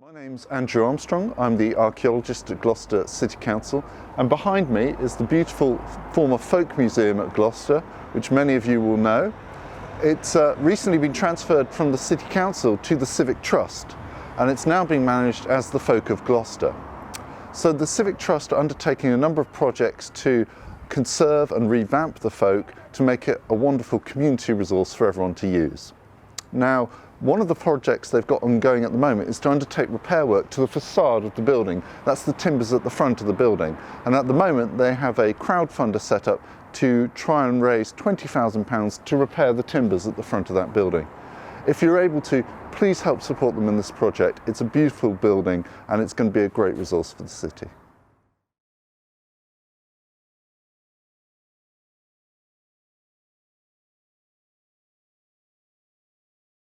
My name's Andrew Armstrong. I'm the archaeologist at Gloucester City Council, and behind me is the beautiful former folk museum at Gloucester, which many of you will know. It's recently been transferred from the City Council to the Civic Trust, and it's now being managed as the Folk of Gloucester. So the Civic Trust are undertaking a number of projects to conserve and revamp the folk to make it a wonderful community resource for everyone to use. Now, one of the projects they've got ongoing at the moment is to undertake repair work to the facade of the building. That's the timbers at the front of the building. And at the moment they have a crowdfunder set up to try and raise £20,000 to repair the timbers at the front of that building. If you're able to, please help support them in this project. It's a beautiful building and it's going to be a great resource for the city.